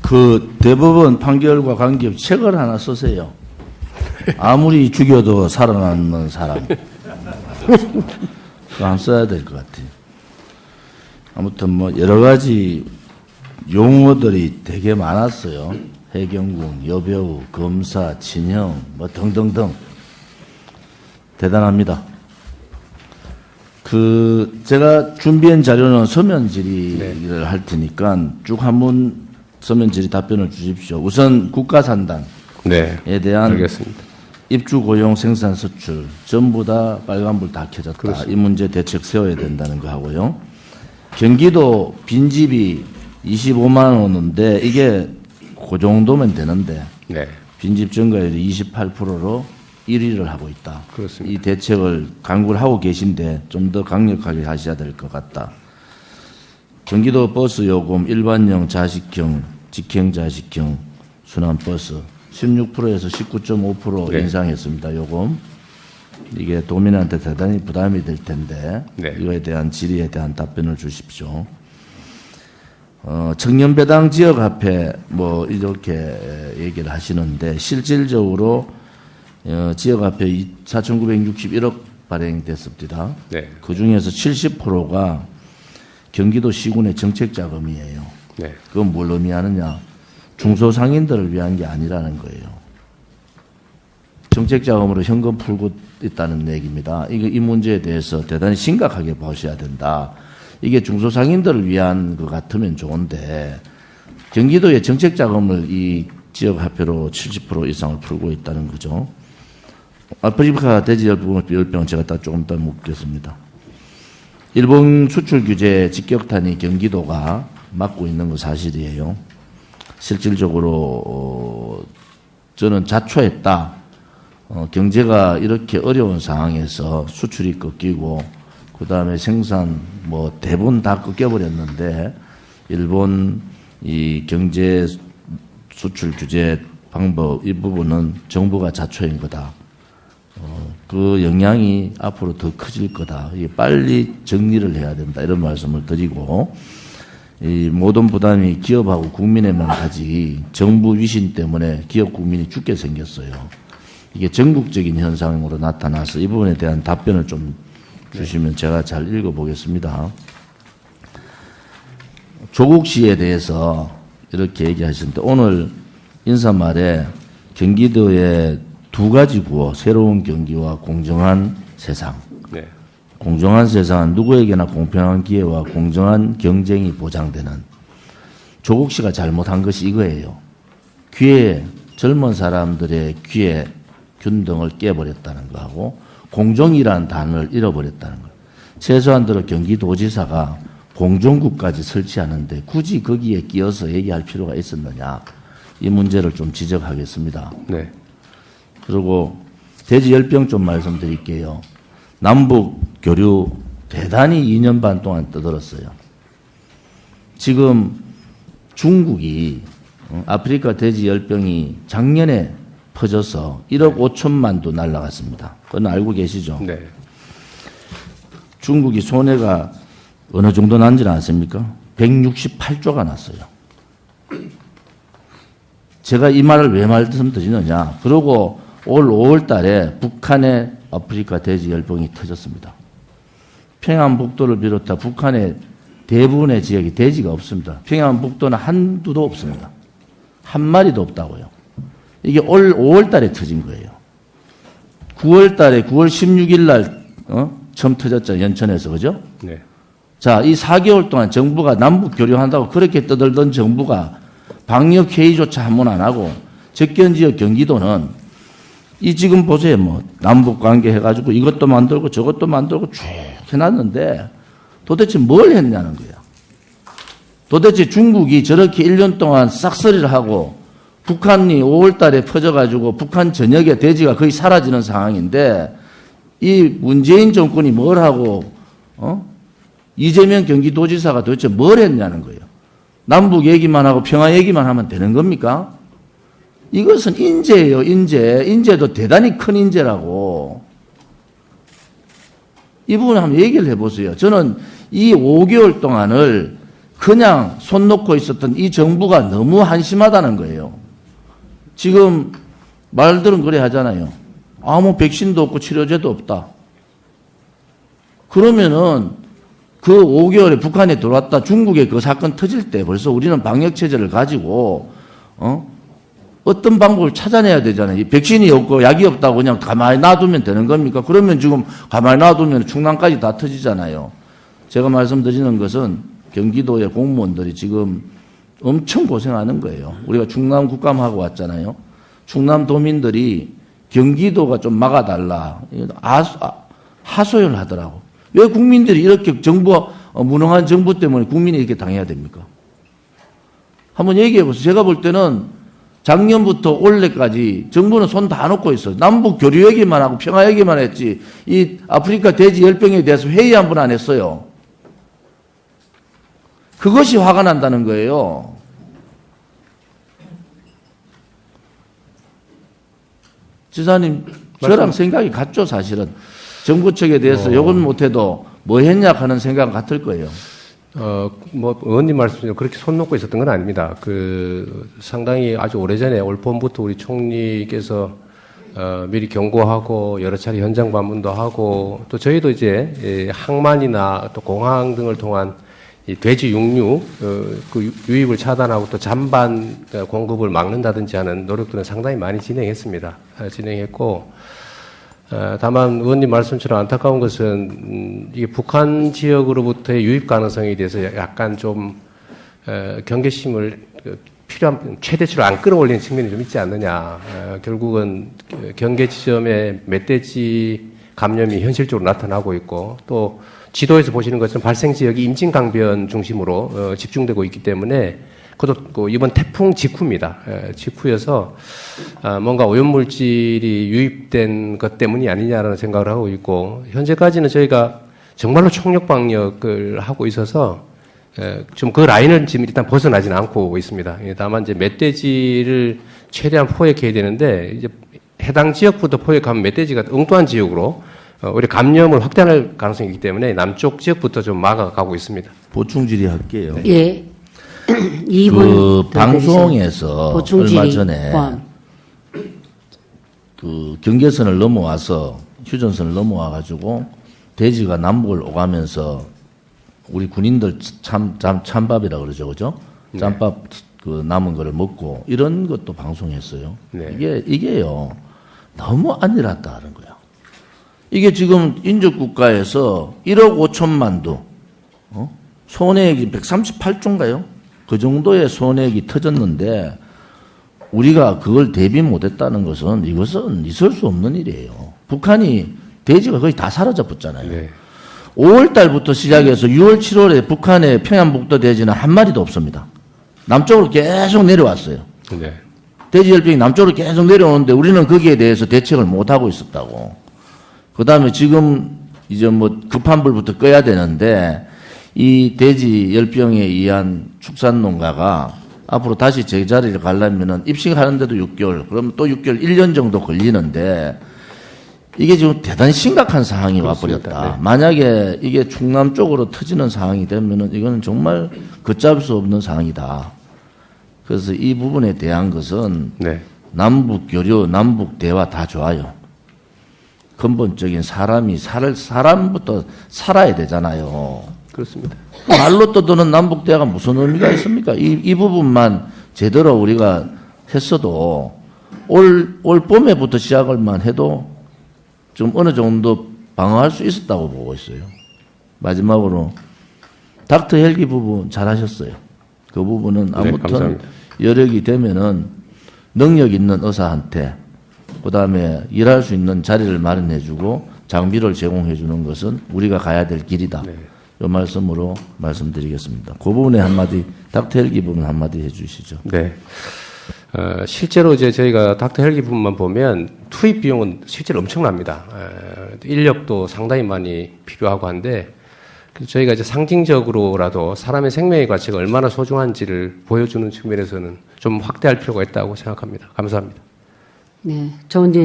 그 대법원 판결과 관계없이 책을 하나 쓰세요. 아무리 죽여도 살아남는 사람. 그거 안 써야 될 것 같아요. 아무튼 뭐 여러 가지 용어들이 되게 많았어요. 해경궁, 여배우, 검사, 친형, 뭐 등등등. 대단합니다. 제가 준비한 자료는 서면 질의를 할 테니까 쭉 한번 서면 질의 답변을 주십시오. 우선 국가산단에 대한 알겠습니다. 입주, 고용, 생산, 수출 전부 다 빨간불 다 켜졌다. 그렇습니다. 이 문제 대책 세워야 된다는 거 하고요. 경기도 빈집이 25만 원인데 이게 그 정도면 되는데 빈집 증가율이 28%로 1위를 하고 있다. 그렇습니다. 이 대책을 강구를 하고 계신데 좀 더 강력하게 하셔야 될 것 같다. 경기도 버스 요금 일반형, 자식형, 직행자식형 순환버스 16%에서 19.5% 인상했습니다. 요금. 이게 도민한테 대단히 부담이 될 텐데 이거에 대한 질의에 대한 답변을 주십시오. 청년배당 지역화폐 뭐 이렇게 얘기를 하시는데 실질적으로 지역화폐 4,961억 발행됐습니다. 그 중에서 70%가 경기도 시군의 정책자금이에요. 그건 뭘 의미하느냐? 중소상인들을 위한 게 아니라는 거예요. 정책자금으로 현금 풀고 있다는 얘기입니다. 이 문제에 대해서 대단히 심각하게 보셔야 된다. 이게 중소상인들을 위한 것 같으면 좋은데 경기도의 정책자금을 이 지역화폐로 70% 이상을 풀고 있다는 거죠. 아프리카 돼지열병은 제가 조금 더 묻겠습니다. 일본 수출 규제 직격탄이 경기도가 맞고 있는 건 사실이에요. 실질적으로 저는 자초했다. 경제가 이렇게 어려운 상황에서 수출이 꺾이고 그다음에 생산 뭐 대부분 다 꺾여버렸는데 일본 이 경제 수출 규제 방법 이 부분은 정부가 자초인 거다. 그 영향이 앞으로 더 커질 거다. 이게 빨리 정리를 해야 된다. 이런 말씀을 드리고 이 모든 부담이 기업하고 국민에만 가지 정부 위신 때문에 기업 국민이 죽게 생겼어요. 이게 전국적인 현상으로 나타나서 이 부분에 대한 답변을 좀 주시면 제가 잘 읽어보겠습니다. 조국 씨에 대해서 이렇게 얘기하시는데 오늘 인사말에 경기도의 두 가지 구호, 새로운 경기와 공정한 세상. 공정한 세상은 누구에게나 공평한 기회와 공정한 경쟁이 보장되는 조국 씨가 잘못한 것이 이거예요. 젊은 사람들의 귀에 균등을 깨버렸다는 거하고 공정이라는 단어를 잃어버렸다는 거. 최소한대로 경기도지사가 공정국까지 설치하는데 굳이 거기에 끼어서 얘기할 필요가 있었느냐. 이 문제를 좀 지적하겠습니다. 그리고 돼지열병 좀 말씀드릴게요. 남북 교류 대단히 2년 반 동안 떠들었어요. 지금 중국이 아프리카 돼지열병이 작년에 퍼져서 1억 5천만도 날라갔습니다. 그건 알고 계시죠? 중국이 손해가 어느 정도 난지는 아십니까? 168조가 났어요. 제가 이 말을 왜 말씀드리느냐. 그리고 올 5월 달에 북한의 아프리카 돼지열병이 터졌습니다. 평양북도를 비롯한 북한의 대부분의 지역이 돼지가 없습니다. 평양북도는 한두도 없습니다. 한 마리도 없다고요. 이게 올 5월 달에 터진 거예요. 9월 달에 9월 16일 날 처음 터졌죠. 연천에서. 그죠? 자, 이 4개월 동안 정부가 남북 교류한다고 그렇게 떠들던 정부가 방역 회의조차 한 번 안 하고 접견 지역 경기도는 이 지금 보세요. 뭐 남북 관계 해가지고 이것도 만들고 저것도 만들고 쭉 해놨는데 도대체 뭘 했냐는 거야. 도대체 중국이 저렇게 1년 동안 싹쓸이를 하고 북한이 5월 달에 퍼져가지고 북한 전역에 돼지가 거의 사라지는 상황인데 이 문재인 정권이 뭘 하고 이재명 경기도지사가 도대체 뭘 했냐는 거예요. 남북 얘기만 하고 평화 얘기만 하면 되는 겁니까? 이것은 인재예요, 인재. 인재도 대단히 큰 인재라고. 이 부분을 한번 얘기를 해보세요. 저는 이 5개월 동안을 그냥 손 놓고 있었던 이 정부가 너무 한심하다는 거예요. 지금 말들은 그래 하잖아요. 아무 백신도 없고 치료제도 없다. 그러면은 그 5개월에 북한에 들어왔다 중국에 그 사건 터질 때 벌써 우리는 방역체제를 가지고 어떤 방법을 찾아내야 되잖아요. 백신이 없고 약이 없다고 그냥 가만히 놔두면 되는 겁니까? 그러면 지금 가만히 놔두면 충남까지 다 터지잖아요. 제가 말씀드리는 것은 경기도의 공무원들이 지금 엄청 고생하는 거예요. 우리가 충남 국감하고 왔잖아요. 충남 도민들이 경기도가 좀 막아달라. 하소연을 하더라고. 왜 국민들이 이렇게 무능한 정부 때문에 국민이 이렇게 당해야 됩니까? 한번 얘기해 보세요. 제가 볼 때는 작년부터 올해까지 정부는 손 다 놓고 있어요. 남북 교류 얘기만 하고 평화 얘기만 했지 이 아프리카 돼지 열병에 대해서 회의 한 번 안 했어요. 그것이 화가 난다는 거예요. 지사님, 저랑 생각이 같죠, 사실은. 정부 측에 대해서 욕은 못해도 뭐 했냐 하는 생각은 같을 거예요. 의원님 말씀대로 그렇게 손 놓고 있었던 건 아닙니다. 상당히 아주 오래전에 올 봄부터 우리 총리께서 미리 경고하고 여러 차례 현장 방문도 하고 또 저희도 이제 항만이나 또 공항 등을 통한 이 돼지 육류 그 유입을 차단하고 또 잔반 공급을 막는다든지 하는 노력들은 상당히 많이 진행했고 다만 의원님 말씀처럼 안타까운 것은 이게 북한 지역으로부터의 유입 가능성에 대해서 약간 좀 경계심을 필요한 최대치로 안 끌어올리는 측면이 좀 있지 않느냐. 결국은 경계 지점에 멧돼지 감염이 현실적으로 나타나고 있고 또 지도에서 보시는 것처럼 발생 지역이 임진강변 중심으로 집중되고 있기 때문에 그것도 이번 태풍 직후입니다. 직후여서 뭔가 오염물질이 유입된 것 때문이 아니냐라는 생각을 하고 있고 현재까지는 저희가 정말로 총력 방역을 하고 있어서 좀 그 라인을 지금 일단 벗어나지는 않고 있습니다. 다만 이제 멧돼지를 최대한 포획해야 되는데 이제 해당 지역부터 포획하면 멧돼지가 엉뚱한 지역으로 우리 감염을 확대할 가능성이 있기 때문에 남쪽 지역부터 좀 막아가고 있습니다. 보충 질의할게요. 예. 그 방송에서 얼마 전에 그 경계선을 넘어와서 휴전선을 넘어와 가지고 돼지가 남북을 오가면서 우리 군인들 찬밥이라 그러죠, 그죠? 네. 짬밥 그 남은 거를 먹고 이런 것도 방송했어요. 네. 이게요 너무 안일하다는 거야. 이게 지금 인접국가에서 1억 5천만 두, 손해액이 138조인가요? 그 정도의 손해액이 터졌는데 우리가 그걸 대비 못했다는 것은 이것은 있을 수 없는 일이에요. 북한이 돼지가 거의 다 사라져 붙잖아요. 네. 5월 달부터 시작해서 6월, 7월에 북한의 평양북도 돼지는 한 마리도 없습니다. 남쪽으로 계속 내려왔어요. 네. 돼지 열병이 남쪽으로 계속 내려오는데 우리는 거기에 대해서 대책을 못하고 있었다고. 그 다음에 지금 이제 뭐 급한 불부터 꺼야 되는데 이 돼지 열병에 의한 축산 농가가 앞으로 다시 제자리를 가려면은 입식하는데도 6개월, 그러면 또 6개월, 1년 정도 걸리는데 이게 지금 대단히 심각한 상황이 와버렸다. 네. 만약에 이게 충남 쪽으로 터지는 상황이 되면은 이거는 정말 걷잡을 수 없는 상황이다. 그래서 이 부분에 대한 것은 네. 남북 교류, 남북 대화 다 좋아요. 근본적인 사람부터 살아야 되잖아요. 그렇습니다. 말로 떠드는 남북 대화가 무슨 의미가 있습니까? 이 부분만 제대로 우리가 했어도 올 봄에부터 시작을만 해도 좀 어느 정도 방어할 수 있었다고 보고 있어요. 마지막으로 닥터 헬기 부분 잘하셨어요. 그 부분은 아무튼 네, 여력이 되면은 능력 있는 의사한테 그다음에 일할 수 있는 자리를 마련해주고 장비를 제공해주는 것은 우리가 가야 될 길이다. 네. 이 말씀으로 말씀드리겠습니다. 그 부분에 한마디, 닥터 헬기 부분 한마디 해주시죠. 네. 실제로 이제 저희가 닥터 헬기 부분만 보면 투입 비용은 실제로 엄청납니다. 인력도 상당히 많이 필요하고 한데 저희가 이제 상징적으로라도 사람의 생명의 가치가 얼마나 소중한지를 보여주는 측면에서는 좀 확대할 필요가 있다고 생각합니다. 감사합니다. 네, 저 이제